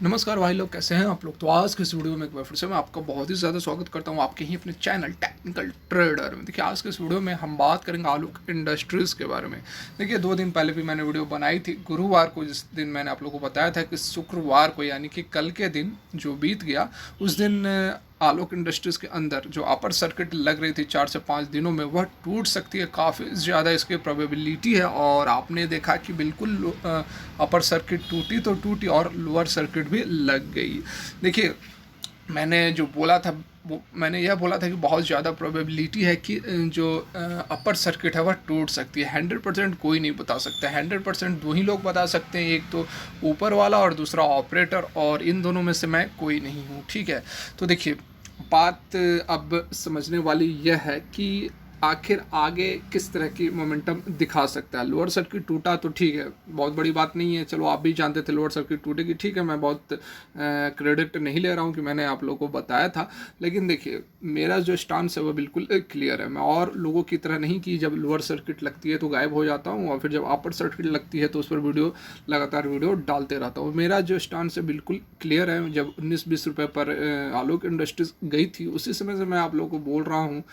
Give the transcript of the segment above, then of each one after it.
नमस्कार भाई लोग, कैसे हैं आप लोग। तो आज के इस वीडियो में एक बार फिर से मैं आपका बहुत ही ज़्यादा स्वागत करता हूं आपके ही अपने चैनल टेक्निकल ट्रेडर में। देखिए, आज के इस वीडियो में हम बात करेंगे आलोक इंडस्ट्रीज़ के बारे में। देखिए, 2 दिन पहले भी मैंने वीडियो बनाई थी, गुरुवार को, जिस दिन मैंने आप लोगों को बताया था कि शुक्रवार को यानी कि कल के दिन जो बीत गया, उस दिन आलोक इंडस्ट्रीज़ के अंदर जो अपर सर्किट लग रही थी 4 से 5 दिनों में, वह टूट सकती है। काफ़ी ज़्यादा इसकी प्रोबेबिलिटी है और आपने देखा कि बिल्कुल अपर सर्किट टूटी तो टूटी और लोअर सर्किट भी लग गई। देखिए, मैंने जो बोला था वो मैंने यह बोला था कि बहुत ज़्यादा प्रोबेबिलिटी है कि जो अपर सर्किट है वह टूट सकती है। 100% कोई नहीं बता सकता। 100% दो ही लोग बता सकते हैं, एक तो ऊपर वाला और दूसरा ऑपरेटर, और इन दोनों में से मैं कोई नहीं हूँ। ठीक है, तो देखिए, बात अब समझने वाली यह है कि आखिर आगे किस तरह की मोमेंटम दिखा सकता है। लोअर सर्किट टूटा तो ठीक है, बहुत बड़ी बात नहीं है। चलो, आप भी जानते थे लोअर सर्किट टूटेगी, ठीक है, मैं बहुत क्रेडिट नहीं ले रहा हूँ कि मैंने आप लोगों को बताया था। लेकिन देखिए, मेरा जो स्टांस है वो बिल्कुल क्लियर है। मैं और लोगों की तरह नहीं कि जब लोअर सर्किट लगती है तो गायब हो जाता हूँ और फिर जब अपर सर्किट लगती है तो उस पर लगातार वीडियो डालते रहता हूँ। मेरा जो स्टांस है बिल्कुल क्लियर है। जब 19-20 रुपये पर आलोक इंडस्ट्रीज गई थी, उसी समय से मैं आप लोगों को बोल रहा हूँ।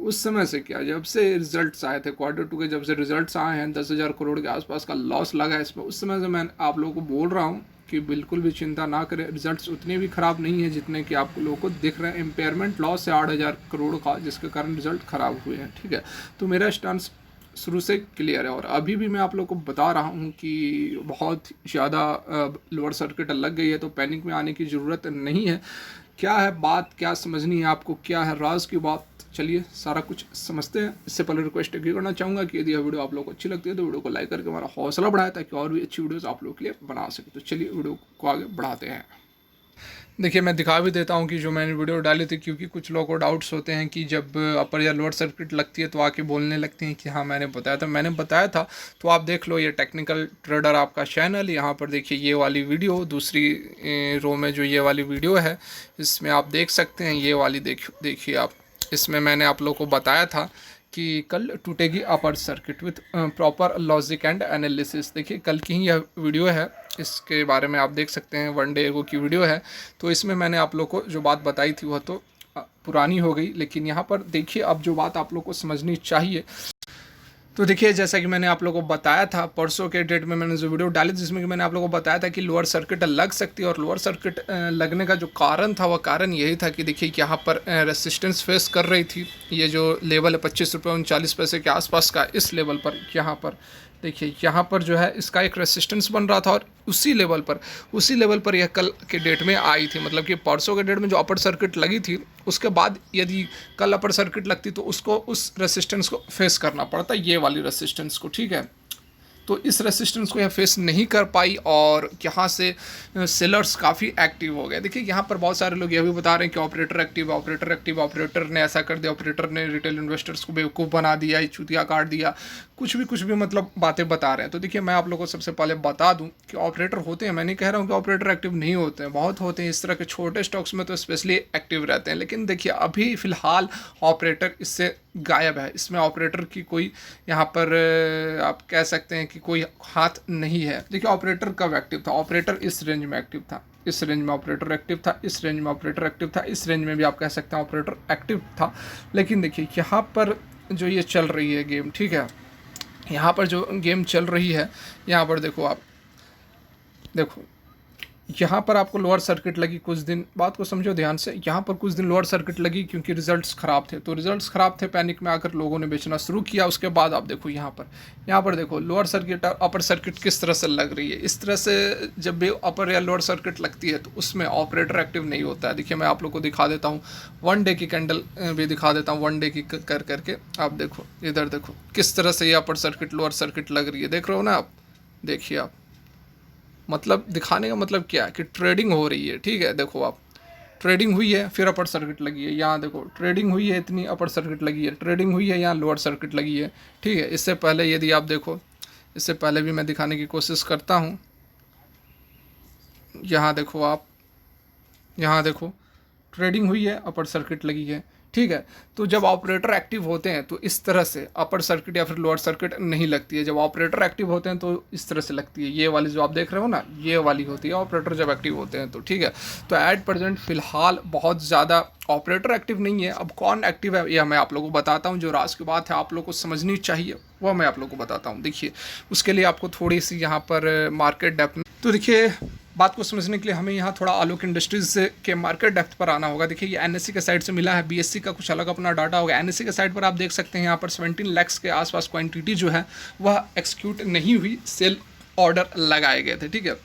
उस समय से क्या, जब से रिजल्ट्स आए थे Q2 के, जब से रिजल्ट्स आए हैं, 10,000 करोड़ के आसपास का लॉस लगा है इसमें, उस समय से मैं आप लोगों को बोल रहा हूँ कि बिल्कुल भी चिंता ना करें। रिजल्ट्स उतने भी ख़राब नहीं है जितने कि आप लोगों को दिख रहे हैं। इम्पेयरमेंट लॉस है 8,000 करोड़ का, जिसके कारण रिजल्ट ख़राब हुए हैं। ठीक है, तो मेरा स्टांस शुरू से क्लियर है और अभी भी मैं आप लोगों को बता रहा हूँ कि बहुत ज़्यादा लोअर सर्किट लग गई है, तो पैनिक में आने की ज़रूरत नहीं है। क्या है बात, क्या समझनी है आपको, क्या है राज की बात, चलिए सारा कुछ समझते हैं। इससे पहले रिक्वेस्ट ये करना चाहूँगा कि यदि यह वीडियो आप लोगों को अच्छी लगती है तो वीडियो को लाइक करके हमारा हौसला बढ़ाए, ताकि और भी अच्छी वीडियोस आप लोगों के लिए बना सके। तो चलिए वीडियो को आगे बढ़ाते हैं। देखिए, मैं दिखा भी देता हूँ कि जो मैंने वीडियो डाली थी, क्योंकि कुछ लोगों को डाउट्स होते हैं कि जब अपर या लोअर सर्किट लगती है तो आके बोलने लगते हैं कि हाँ मैंने बताया था। मैंने बताया था, तो आप देख लो, ये टेक्निकल ट्रेडर आपका चैनल, यहाँ पर देखिए ये वाली वीडियो, दूसरी रो में जो ये वाली वीडियो है, इसमें आप देख सकते हैं। ये वाली देखिए आप, इसमें मैंने आप लोग को बताया था कि कल टूटेगी upper circuit with proper logic and analysis. देखिए, कल की ही यह वीडियो है, इसके बारे में आप देख सकते हैं, 1 डे एगो की वीडियो है। तो इसमें मैंने आप लोग को जो बात बताई थी वह तो पुरानी हो गई, लेकिन यहाँ पर देखिए अब जो बात आप लोग को समझनी चाहिए। तो देखिए, जैसा कि मैंने आप लोगों को बताया था, परसों के डेट में मैंने जो वीडियो डाली जिसमें कि मैंने आप लोगों को बताया था कि लोअर सर्किट लग सकती है, और लोअर सर्किट लगने का जो कारण था वह कारण यही था कि देखिए यहाँ पर रेसिस्टेंस फेस कर रही थी। ये जो लेवल है 25 रुपये 39 पैसे के आसपास का, इस लेवल पर, यहाँ पर देखिए, यहाँ पर जो है इसका एक रेसिस्टेंस बन रहा था, और उसी लेवल पर यह कल के डेट में आई थी। मतलब कि परसों के डेट में जो अपर सर्किट लगी थी, उसके बाद यदि कल अपर सर्किट लगती तो उसको उस रेसिस्टेंस को फेस करना पड़ता, ये वाली रेसिस्टेंस को। ठीक है, तो इस रेसिस्टेंस को यह फेस नहीं कर पाई और यहाँ से सेलर्स काफ़ी एक्टिव हो गए। देखिए, यहाँ पर बहुत सारे लोग यह भी बता रहे हैं कि operator active, operator active, operator ने ऐसा कर दिया, ऑपरेटर ने रिटेल इन्वेस्टर्स को बेवकूफ़ बना दिया, चूतिया काट दिया, कुछ भी मतलब बातें बता रहे हैं। तो देखिए, मैं आप लोगों को सबसे पहले बता दूं कि ऑपरेटर होते हैं, मैं नहीं कह रहा हूं कि ऑपरेटर एक्टिव नहीं होते हैं, बहुत होते हैं। इस तरह के छोटे स्टॉक्स में तो स्पेशली एक्टिव रहते हैं। लेकिन देखिए, अभी फ़िलहाल ऑपरेटर इससे गायब है। इसमें ऑपरेटर की कोई यहाँ पर आप कह सकते हैं कि कोई हाथ नहीं है। देखिए, ऑपरेटर कब एक्टिव था? ऑपरेटर इस रेंज में एक्टिव था, इस रेंज में ऑपरेटर एक्टिव था, इस रेंज में ऑपरेटर एक्टिव था, इस रेंज में भी आप कह सकते हैं ऑपरेटर एक्टिव था। लेकिन देखिए, यहाँ पर जो ये चल रही है गेम, ठीक है, यहाँ पर जो गेम चल रही है, यहाँ पर देखो आप, देखो यहाँ पर आपको लोअर सर्किट लगी कुछ दिन, बात को समझो ध्यान से। यहाँ पर कुछ दिन लोअर सर्किट लगी क्योंकि रिजल्ट्स ख़राब थे, तो रिजल्ट्स ख़राब थे, पैनिक में आकर लोगों ने बेचना शुरू किया। उसके बाद आप देखो यहाँ पर देखो लोअर सर्किट और अपर सर्किट किस तरह से लग रही है। इस तरह से जब भी अपर या लोअर सर्किट लगती है तो उसमें ऑपरेटर एक्टिव नहीं होता है। देखिए, मैं आप लोग को दिखा देता हूँ, 1 डे की कैंडल भी दिखा देता हूँ, 1 डे की करके आप देखो, इधर देखो किस तरह से ये अपर सर्किट लोअर सर्किट लग रही है, देख रहे हो ना आप, देखिए आप। मतलब दिखाने का मतलब क्या है कि ट्रेडिंग हो रही है। ठीक है, देखो आप, ट्रेडिंग हुई है, फिर अपर सर्किट लगी है। यहाँ देखो, ट्रेडिंग हुई है, इतनी अपर सर्किट लगी है, ट्रेडिंग हुई है, यहाँ लोअर सर्किट लगी है। ठीक है, इससे पहले यदि आप देखो, इससे पहले भी मैं दिखाने की कोशिश करता हूँ। यहाँ देखो आप, यहाँ देखो, ट्रेडिंग हुई है, अपर सर्किट लगी है। ठीक है। तो जब ऑपरेटर एक्टिव होते हैं तो इस तरह से अपर सर्किट या फिर लोअर सर्किट नहीं लगती है। जब ऑपरेटर एक्टिव होते हैं तो इस तरह से लगती है। ये वाली जो आप देख रहे हो ना, ये वाली होती है ऑपरेटर जब एक्टिव होते हैं तो, ठीक है। तो एट प्रेजेंट फिलहाल बहुत ज़्यादा ऑपरेटर एक्टिव नहीं है। अब कौन एक्टिव है ये मैं आप लोगों को बताता हूँ। जो राज की बात है आप लोग को समझनी चाहिए वो मैं आप लोग को बताता हूँ। देखिए, उसके लिए आपको थोड़ी सी यहाँ पर मार्केट डेप्थ, तो देखिए बात को समझने के लिए हमें यहाँ थोड़ा आलोक इंडस्ट्रीज के मार्केट डेप्थ पर आना होगा। देखिए, ये एनएससी के साइड से मिला है, बीएससी का कुछ अलग अपना डाटा होगा। एनएससी के साइड पर आप देख सकते हैं यहाँ पर 17 लाख के आसपास क्वांटिटी जो है वह एक्सिक्यूट नहीं हुई, सेल ऑर्डर लगाए गए थे, ठीक है।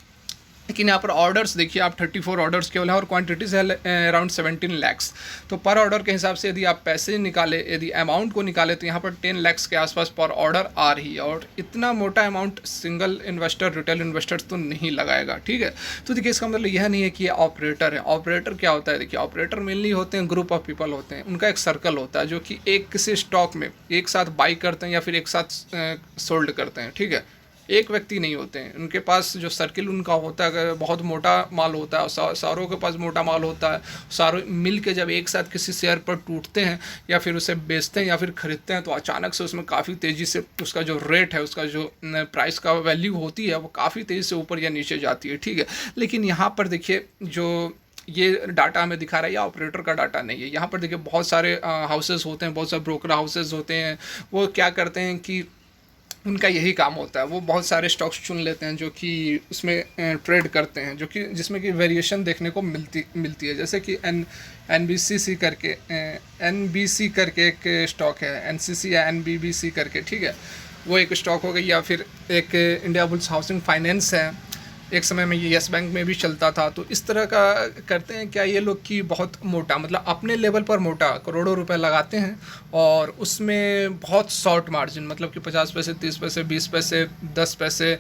लेकिन यहाँ पर ऑर्डर्स देखिए आप 34 ऑर्डर्स केवल हैं और क्वांटिटीज है अराउंड 17 लैक्स। तो पर ऑर्डर के हिसाब से यदि आप पैसे निकाले, यदि अमाउंट को निकाले तो यहाँ पर 10 लैक्स के आसपास पर ऑर्डर आ रही है। और इतना मोटा amount single investor, retail investors तो नहीं लगाएगा, ठीक है। तो देखिए, इसका मतलब यह नहीं है कि ये ऑपरेटर है। ऑपरेटर क्या होता है? देखिए, ऑपरेटर मेनली होते हैं ग्रुप ऑफ पीपल होते हैं, उनका एक सर्कल होता है जो कि एक किसी स्टॉक में एक साथ बाई करते हैं या फिर एक साथ सोल्ड करते हैं, ठीक है। एक व्यक्ति नहीं होते हैं, उनके पास जो सर्किल उनका होता है बहुत मोटा माल होता है, सारों के पास मोटा माल होता है। सारों मिल के जब एक साथ किसी शेयर पर टूटते हैं या फिर उसे बेचते हैं या फिर खरीदते हैं तो अचानक से उसमें काफ़ी तेज़ी से उसका जो रेट है, उसका जो प्राइस का वैल्यू होती है वो काफ़ी तेज़ी से ऊपर या नीचे जाती है, ठीक है। लेकिन यहाँ पर देखिए, जो ये डाटा हमें दिखा रहा है, या ऑपरेटर का डाटा नहीं है। यहाँ पर देखिए बहुत सारे हाउसेस होते हैं, बहुत सारे ब्रोकर हाउसेस होते हैं। वो क्या करते हैं कि उनका यही काम होता है, वो बहुत सारे स्टॉक्स चुन लेते हैं जो कि उसमें ट्रेड करते हैं, जो कि जिसमें कि वेरिएशन देखने को मिलती है। जैसे कि एनबीसीसी करके एनबीसी करके एक स्टॉक है, एनसीसी या एनबीबीसी करके, ठीक है। वो एक स्टॉक हो गई। या फिर एक इंडिया बुल्स हाउसिंग फाइनेंस है, एक समय में ये येस बैंक में भी चलता था। तो इस तरह का करते हैं क्या ये लोग कि बहुत मोटा, मतलब अपने लेवल पर मोटा करोड़ों रुपए लगाते हैं और उसमें बहुत शॉर्ट मार्जिन, मतलब कि 50 पैसे, 30 पैसे, 20 पैसे, 10 पैसे,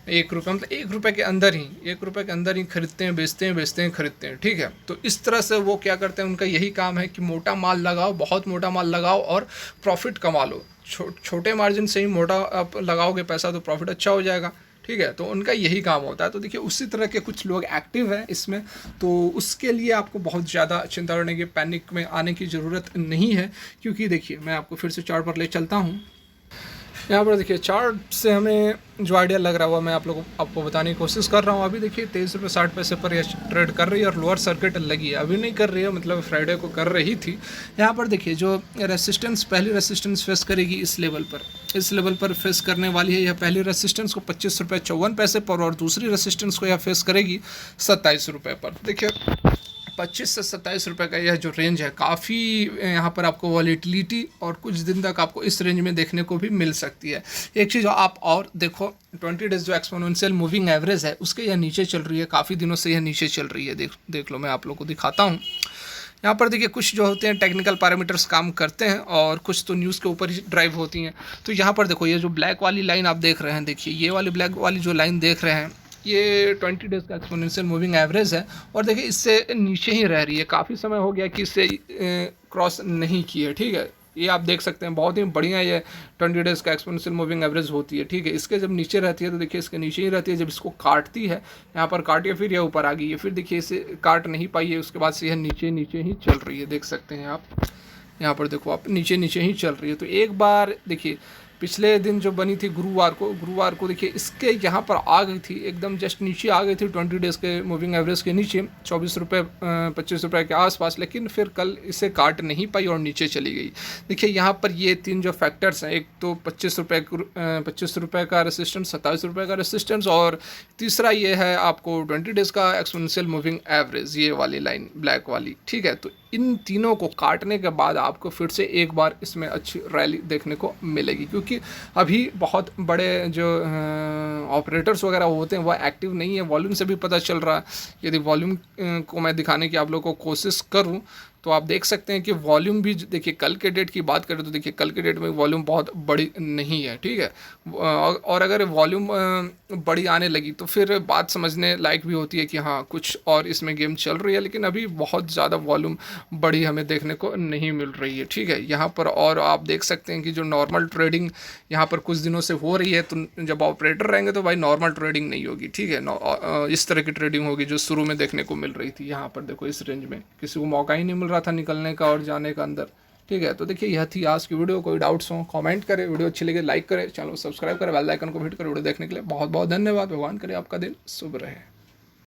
1 रुपये, मतलब 1 रुपये के अंदर ही, 1 रुपये के अंदर ही खरीदते हैं, बेचते हैं, बेचते हैं, खरीदते हैं, ठीक है। तो इस तरह से वो क्या करते हैं, उनका यही काम है कि मोटा माल लगाओ, बहुत मोटा माल लगाओ और प्रॉफिट कमा लो। छोटे मार्जिन से ही मोटा आप लगाओगे पैसा तो प्रॉफिट अच्छा हो जाएगा, ठीक है। तो उनका यही काम होता है। तो देखिए, उसी तरह के कुछ लोग एक्टिव हैं इसमें। तो उसके लिए आपको बहुत ज़्यादा चिंता करने की, पैनिक में आने की ज़रूरत नहीं है, क्योंकि देखिए मैं आपको फिर से चार्ट पर ले चलता हूँ। यहाँ पर देखिए, चार्ट से हमें जो आइडिया लग रहा हुआ मैं आपको बताने की कोशिश कर रहा हूँ। अभी देखिए 23 रुपये 60 पैसे पर यह ट्रेड कर रही है और लोअर सर्किट लगी है, अभी नहीं कर रही है, मतलब फ्राइडे को कर रही थी। यहाँ पर देखिए, जो रेसिस्टेंस, पहली रेसिस्टेंस फेस करेगी इस लेवल पर फेस करने वाली है। यह पहली रेसिस्टेंस को 25 रुपये 54 पैसे पर और दूसरी रेसिस्टेंस को यह फेस करेगी 27 रुपये पर। देखिए, 25 से 27 रुपये का यह जो रेंज है, काफ़ी यहाँ पर आपको वॉलीटिलिटी और कुछ दिन तक आपको इस रेंज में देखने को भी मिल सकती है। एक चीज़ आप और देखो, 20 डेज जो एक्सपोनेंशियल मूविंग एवरेज है उसके यह नीचे चल रही है, काफ़ी दिनों से यह नीचे चल रही है। देख लो, मैं आप लोग को दिखाता हूँ। यहाँ पर देखिए, कुछ जो होते हैं टेक्निकल पैरामीटर्स काम करते हैं और कुछ तो न्यूज़ के ऊपर ही ड्राइव होती हैं। तो यहाँ पर देखो, ये जो ब्लैक वाली लाइन आप देख रहे हैं, देखिए ये वाली ब्लैक वाली जो लाइन देख रहे हैं, ये 20 डेज़ का एक्सपोनेंशियल मूविंग एवरेज है और देखिए इससे नीचे ही रह रही है। काफ़ी समय हो गया कि इससे क्रॉस नहीं की है, ठीक है। ये आप देख सकते हैं, बहुत ही बढ़िया ये 20 डेज़ का एक्सपोनेंशियल मूविंग एवरेज होती है, ठीक है। इसके जब नीचे रहती है तो देखिए इसके नीचे ही रहती है। जब इसको काटती है, यहाँ पर काटिए, फिर यह ऊपर आ गई है, फिर देखिए इसे काट नहीं पाई है, उसके बाद से यह नीचे ही चल रही है। देख सकते हैं आप, यहाँ पर देखो आप, नीचे ही चल रही है। तो एक बार देखिए, पिछले दिन जो बनी थी गुरुवार को देखिए इसके यहाँ पर आ गई थी, एकदम जस्ट नीचे आ गई थी 20 डेज़ के मूविंग एवरेज के नीचे, 24 रुपये 25 रुपये के आसपास। लेकिन फिर कल इसे काट नहीं पाई और नीचे चली गई। देखिए यहाँ पर ये तीन जो फैक्टर्स हैं, एक तो 25 रुपये का रेसिस्टेंस, 27 रुपये का रेसिस्टेंस, और तीसरा ये है आपको 20 डेज़ का एक्सपोनेंशियल मूविंग एवरेज, ये वाली लाइन ब्लैक वाली, ठीक है। तो इन तीनों को काटने के बाद आपको फिर से एक बार इसमें अच्छी रैली देखने को मिलेगी, क्योंकि अभी बहुत बड़े जो ऑपरेटर्स वगैरह होते हैं वह एक्टिव नहीं है। वॉल्यूम से भी पता चल रहा है। यदि वॉल्यूम को मैं दिखाने की आप लोगों को कोशिश करूं तो आप देख सकते हैं कि वॉल्यूम भी, देखिए कल के डेट की बात करें तो देखिए कल के डेट में वॉल्यूम बहुत बड़ी नहीं है, ठीक है। और अगर वॉल्यूम बड़ी आने लगी तो फिर बात समझने लायक भी होती है कि हाँ कुछ और इसमें गेम चल रही है, लेकिन अभी बहुत ज़्यादा वॉल्यूम बड़ी हमें देखने को नहीं मिल रही है, ठीक है। यहाँ पर और आप देख सकते हैं कि जो नॉर्मल ट्रेडिंग यहाँ पर कुछ दिनों से हो रही है, तो जब ऑपरेटर रहेंगे तो भाई नॉर्मल ट्रेडिंग नहीं होगी, ठीक है। इस तरह की ट्रेडिंग होगी जो शुरू में देखने को मिल रही थी। यहाँ पर देखो, इस रेंज में किसी को मौका ही नहीं मिल रहा था निकलने का और जाने का अंदर। ठीक है, तो देखिए यह थी आज की वीडियो। कोई डाउट्स हो कमेंट करें, वीडियो अच्छी लगे लाइक करें, चैनल को सब्सक्राइब करें, बेल आइकन को हिट करें। वीडियो देखने के लिए बहुत बहुत धन्यवाद। भगवान करे आपका दिन शुभ रहे।